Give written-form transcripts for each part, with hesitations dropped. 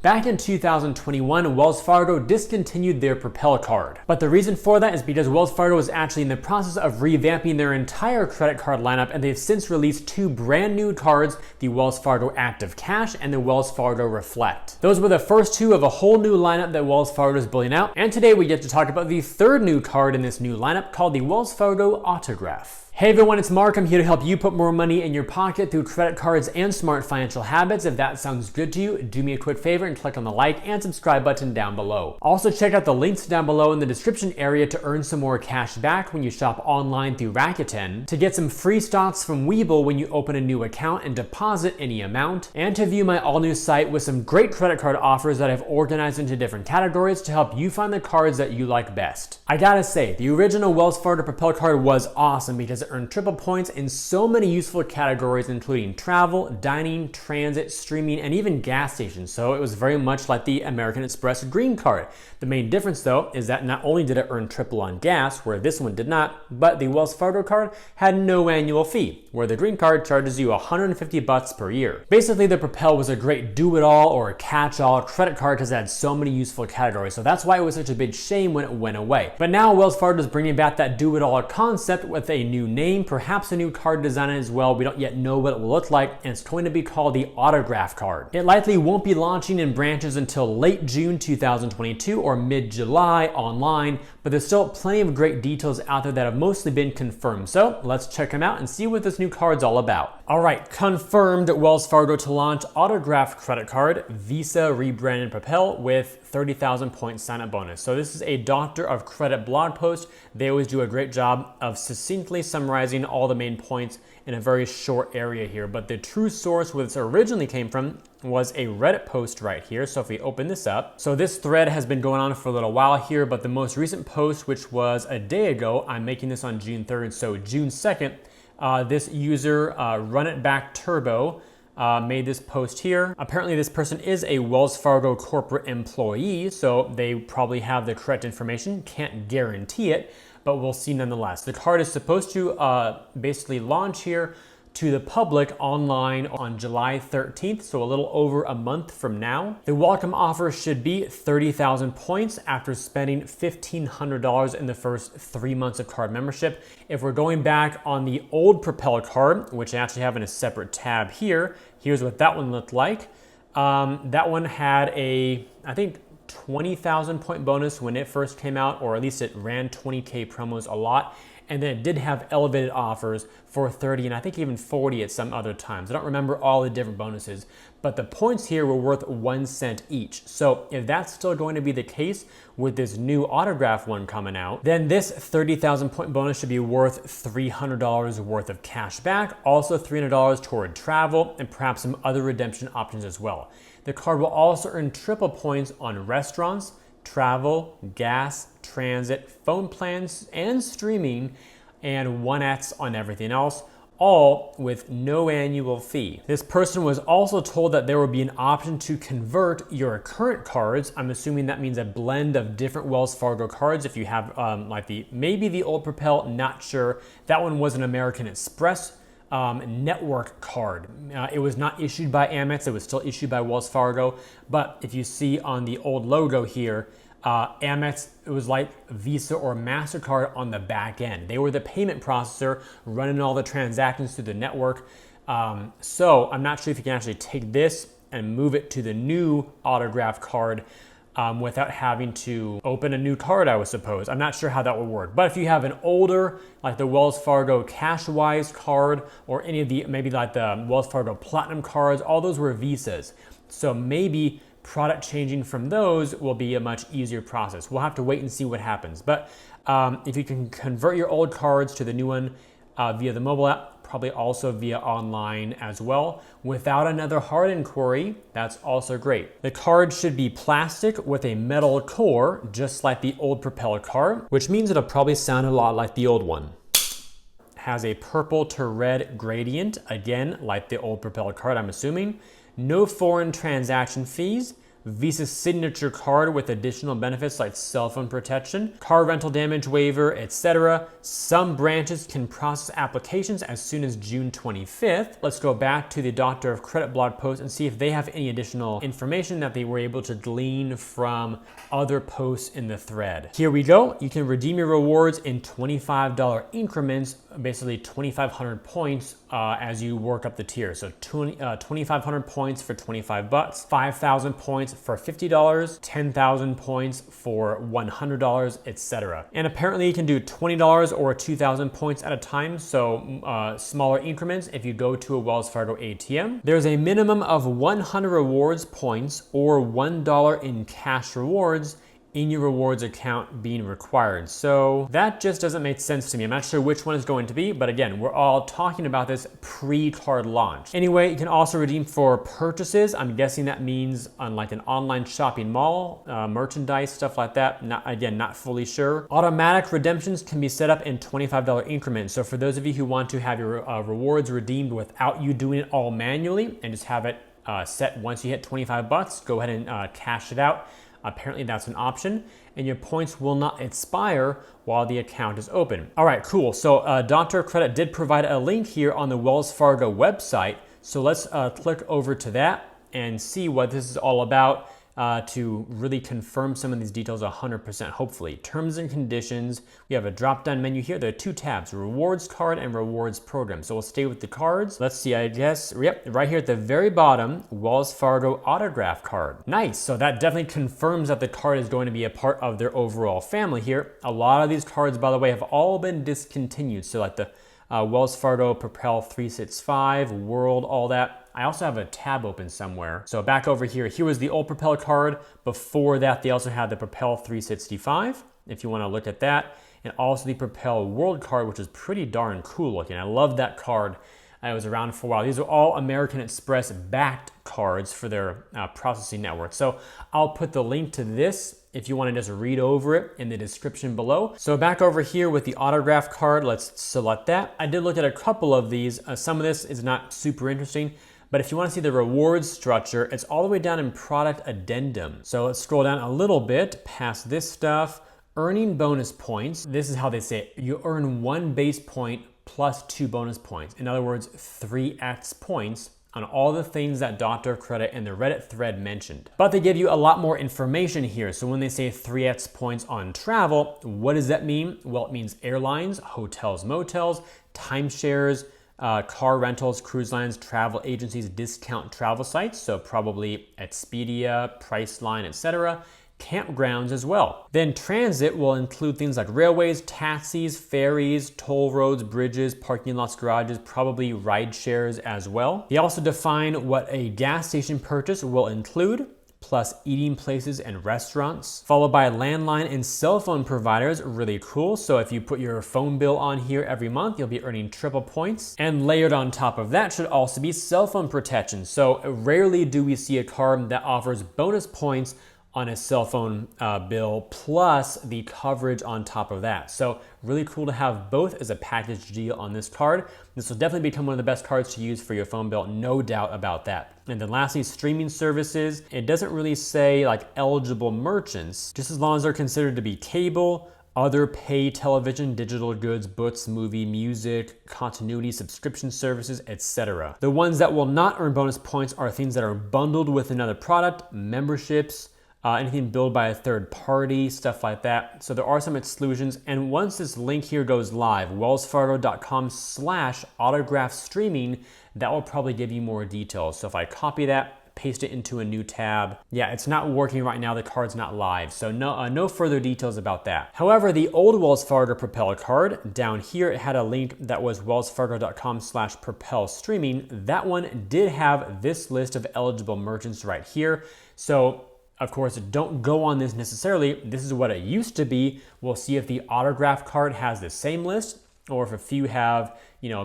Back in 2021, Wells Fargo discontinued their Propel card. But the reason for that is because Wells Fargo is actually in the process of revamping their entire credit card lineup, and they've since released two brand new cards, the Wells Fargo Active Cash and the Wells Fargo Reflect. Those were the first two of a whole new lineup that Wells Fargo is building out, and today we get to talk about the third new card in this new lineup called the Wells Fargo Autograph. Hey everyone, it's Mark. I'm here to help you put more money in your pocket through credit cards and smart financial habits. If that sounds good to you, do me a quick favor and click on the like and subscribe button down below. Also check out the links down below in the description area to earn some more cash back when you shop online through Rakuten, to get some free stocks from Webull when you open a new account and deposit any amount, and to view my all new site with some great credit card offers that I've organized into different categories to help you find the cards that you like best. I gotta say, the original Wells Fargo Propel card was awesome because it earned triple points in so many useful categories, including travel, dining, transit, streaming, and even gas stations. So it was very much like the American Express green card. The main difference though is that not only did it earn triple on gas, where this one did not, but the Wells Fargo card had no annual fee, where the green card charges you $150 per year. Basically, the Propel was a great do-it-all or catch-all credit card because it had so many useful categories. So that's why it was such a big shame when it went away. But now Wells Fargo is bringing back that do-it-all concept with a new name, perhaps a new card design as well. We don't yet know what it will look like, and it's going to be called the Autograph card. It likely won't be launching in branches until late June 2022 or mid-July online, but there's still plenty of great details out there that have mostly been confirmed. So let's check them out and see what this new card's all about. All right, confirmed Wells Fargo to launch Autograph credit card, Visa rebranded Propel with 30,000 point sign-up bonus. So this is a Doctor of Credit blog post. They always do a great job of succinctly summarizing all the main points in a very short area here. But the true source where this originally came from was a Reddit post right here. So if we open this up, so this thread has been going on for a little while here, but the most recent post, which was a day ago, I'm making this on June 3rd, so June 2nd, this user, Run It Back Turbo, made this post here. Apparently this person is a Wells Fargo corporate employee, so they probably have the correct information. Can't guarantee it, but we'll see nonetheless. The card is supposed to basically launch here to the public online on July 13th, so a little over a month from now. The welcome offer should be 30,000 points after spending $1,500 in the first 3 months of card membership. If we're going back on the old Propel card, which I actually have in a separate tab here, here's what that one looked like. That one had a, I think, 20,000 point bonus when it first came out, or at least it ran 20K promos a lot. And then it did have elevated offers for 30 and I think even 40 at some other times. I don't remember all the different bonuses, but the points here were worth 1 cent each. So if that's still going to be the case with this new Autograph one coming out, then this 30,000 point bonus should be worth $300 worth of cash back, also $300 toward travel, and perhaps some other redemption options as well. The card will also earn triple points on restaurants, travel, gas, transit, phone plans, and streaming, and 1x on everything else, all with no annual fee. This person was also told that there will be an option to convert your current cards. I'm assuming that means a blend of different Wells Fargo cards. If you have like maybe the old Propel, not sure. That one was an American Express network card. It was not issued by Amex, it was still issued by Wells Fargo, but if you see on the old logo here, Amex, it was like Visa or MasterCard on the back end. They were the payment processor running all the transactions through the network. So I'm not sure if you can actually take this and move it to the new Autograph card without having to open a new card, I would suppose. I'm not sure how that would work. But if you have an older, like the Wells Fargo Cashwise card, or any of the, maybe like the Wells Fargo Platinum cards, all those were Visas. So maybe product changing from those will be a much easier process. We'll have to wait and see what happens. But if you can convert your old cards to the new one via the mobile app, probably also via online as well, without another hard inquiry, that's also great. The card should be plastic with a metal core, just like the old Propel card, which means it'll probably sound a lot like the old one. Has a purple to red gradient, again, like the old Propel card, I'm assuming. No foreign transaction fees, Visa Signature Card with additional benefits like cell phone protection, car rental damage waiver, etc. Some branches can process applications as soon as June 25th. Let's go back to the Doctor of Credit blog post and see if they have any additional information that they were able to glean from other posts in the thread. Here we go. You can redeem your rewards in $25 increments, basically 2,500 points as you work up the tier. So 2,500 points for 25 bucks, 5,000 points for $50, 10,000 points for $100, etc. And apparently you can do $20 or 2,000 points at a time, so smaller increments if you go to a Wells Fargo ATM. There's a minimum of 100 rewards points or $1 in cash rewards in your rewards account being required. So that just doesn't make sense to me. I'm not sure which one is going to be, but again, we're all talking about this pre-card launch. Anyway, you can also redeem for purchases. I'm guessing that means on like an online shopping mall, merchandise, stuff like that. Not fully sure. Automatic redemptions can be set up in $25 increments. So for those of you who want to have your rewards redeemed without you doing it all manually and just have it set once you hit 25 bucks, go ahead and cash it out. Apparently that's an option, and your points will not expire while the account is open. All right, cool. So Dr. Credit did provide a link here on the Wells Fargo website. So let's click over to that and see what this is all about to really confirm some of these details 100%, hopefully. Terms and conditions, we have a drop-down menu here. There are two tabs, rewards card and rewards program. So we'll stay with the cards. Let's see, I guess, yep, right here at the very bottom, Wells Fargo autograph card. Nice, so that definitely confirms that the card is going to be a part of their overall family here. A lot of these cards, by the way, have all been discontinued. So like the Wells Fargo Propel 365, World, all that. I also have a tab open somewhere. So back over here, here was the old Propel card. Before that, they also had the Propel 365, if you want to look at that. And also the Propel World card, which is pretty darn cool looking. I love that card. It was around for a while. These are all American Express backed cards for their processing network. So I'll put the link to this if you want to just read over it in the description below. So back over here with the autograph card, let's select that. I did look at a couple of these. Some of this is not super interesting, but if you want to see the rewards structure, it's all the way down in product addendum. So let's scroll down a little bit past this stuff. Earning bonus points. This is how they say it. You earn 1 base point plus 2 bonus points. In other words, 3x points on all the things that Dr. Credit and the Reddit thread mentioned. But they give you a lot more information here. So when they say 3x points on travel, what does that mean? Well, it means airlines, hotels, motels, timeshares, car rentals, cruise lines, travel agencies, discount travel sites, so probably Expedia, Priceline, etc., campgrounds as well. Then transit will include things like railways, taxis, ferries, toll roads, bridges, parking lots, garages, probably ride shares as well. They also define what a gas station purchase will include, plus eating places and restaurants, followed by landline and cell phone providers. Really cool. So if you put your phone bill on here every month, you'll be earning triple points. And layered on top of that should also be cell phone protection. So rarely do we see a card that offers bonus points on a cell phone bill plus the coverage on top of that. So really cool to have both as a package deal on this card. This will definitely become one of the best cards to use for your phone bill, no doubt about that. And then lastly, streaming services. It doesn't really say like eligible merchants, just as long as they're considered to be cable, other pay television, digital goods, books, movie, music, continuity, subscription services, etc. The ones that will not earn bonus points are things that are bundled with another product, memberships, anything billed by a third party, stuff like that. So there are some exclusions. And once this link here goes live, wellsfargo.com/autograph streaming, that will probably give you more details. So if I copy that, paste it into a new tab, yeah, it's not working right now. The card's not live. So no further details about that. However, the old Wells Fargo Propel card, down here, it had a link that was wellsfargo.com/propel streaming. That one did have this list of eligible merchants right here. So of course, don't go on this necessarily. This is what it used to be. We'll see if the autograph card has the same list. or if a few have,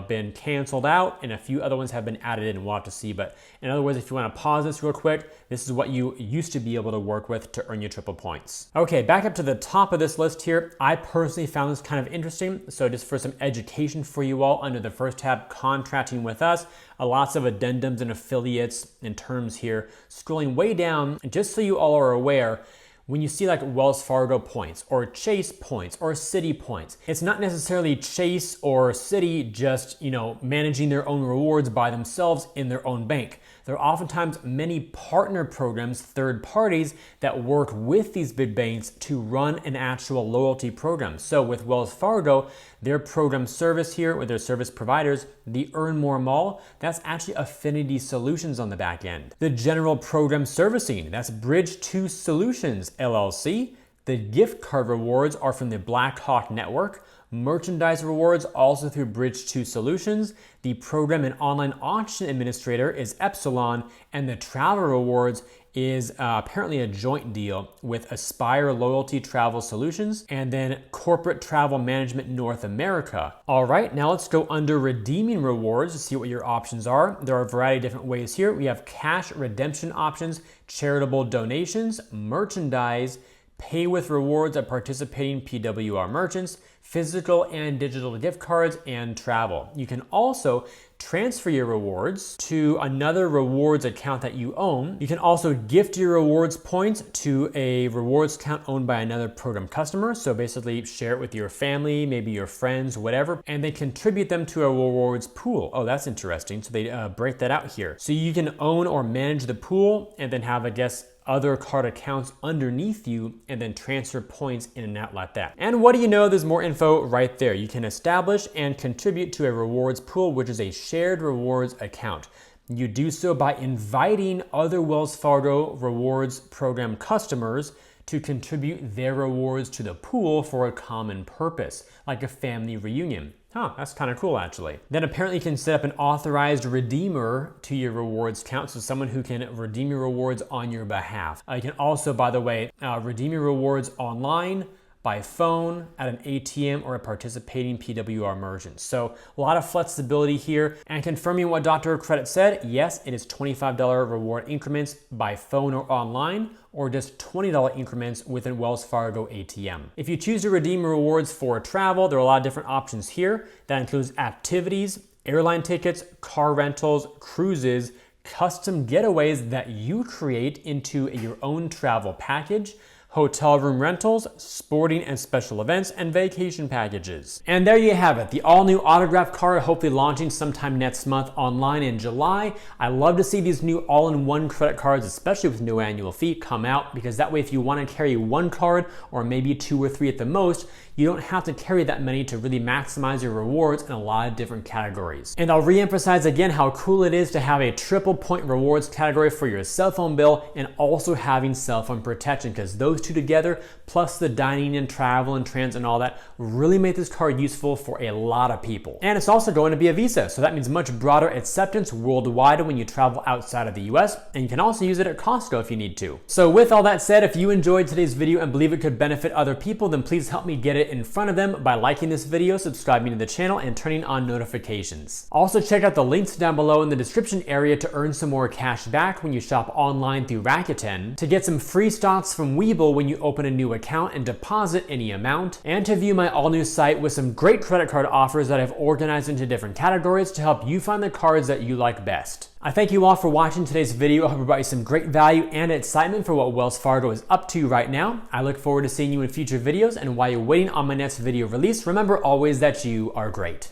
been canceled out and a few other ones have been added in. We'll have to see. But in other words, if you want to pause this real quick, this is what you used to be able to work with to earn your triple points. Okay, back up to the top of this list here. I personally found this kind of interesting. So just for some education for you all, under the first tab, contracting with us, lots of addendums and affiliates and terms here. Scrolling way down, just so you all are aware, when you see like Wells Fargo points or Chase points or Citi points, it's not necessarily Chase or Citi just, managing their own rewards by themselves in their own bank. There are oftentimes many partner programs, third parties, that work with these big banks to run an actual loyalty program. So with Wells Fargo, their program service here, with their service providers, the Earn More Mall, that's actually Affinity Solutions on the back end. The general program servicing, that's Bridge2 Solutions, LLC. The gift card rewards are from the Blackhawk Network. Merchandise rewards also through Bridge2 Solutions. The program and online auction administrator is Epsilon, and the travel rewards is apparently a joint deal with Aspire Loyalty Travel Solutions and then Corporate Travel Management North America. All right, now let's go under redeeming rewards to see what your options are. There are a variety of different ways here. We have cash redemption options, charitable donations, merchandise, pay with rewards at participating PWR merchants, physical and digital gift cards, and travel. You can also transfer your rewards to another rewards account that you own. You can also gift your rewards points to a rewards account owned by another program customer. So basically share it with your family, maybe your friends, whatever, and they contribute them to a rewards pool. Oh, that's interesting. So they break that out here. So you can own or manage the pool and then have, I guess, other card accounts underneath you and then transfer points in and out like that. And what do you know, there's more info right there. You can establish and contribute to a rewards pool, which is a shared rewards account. You do so by inviting other Wells Fargo rewards program customers to contribute their rewards to the pool for a common purpose, like a family reunion. Huh, that's kind of cool actually. Then apparently you can set up an authorized redeemer to your rewards account, so someone who can redeem your rewards on your behalf. You can also, by the way, redeem your rewards online, by phone, at an ATM, or a participating PWR merchant. So a lot of flexibility here. And confirming what Dr. Credit said, yes, it is $25 reward increments by phone or online, or just $20 increments within Wells Fargo ATM. If you choose to redeem rewards for travel, there are a lot of different options here. That includes activities, airline tickets, car rentals, cruises, custom getaways that you create into your own travel package, hotel room rentals, sporting and special events, and vacation packages. And there you have it, the all-new autograph card, hopefully launching sometime next month online in July. I love to see these new all-in-one credit cards, especially with no annual fee, come out, because that way if you want to carry one card or maybe 2 or 3 at the most, you don't have to carry that many to really maximize your rewards in a lot of different categories. And I'll re-emphasize again how cool it is to have a triple point rewards category for your cell phone bill and also having cell phone protection, because those two together, plus the dining and travel and transit and all that, really make this card useful for a lot of people. And it's also going to be a Visa, so that means much broader acceptance worldwide when you travel outside of the US, and you can also use it at Costco if you need to. So with all that said, if you enjoyed today's video and believe it could benefit other people, then please help me get it in front of them by liking this video, subscribing to the channel, and turning on notifications. Also check out the links down below in the description area to earn some more cash back when you shop online through Rakuten, to get some free stocks from Webull when you open a new account and deposit any amount, and to view my all-new site with some great credit card offers that I've organized into different categories to help you find the cards that you like best. I thank you all for watching today's video. I hope it brought you some great value and excitement for what Wells Fargo is up to right now. I look forward to seeing you in future videos, and while you're waiting on my next video release, remember always that you are great.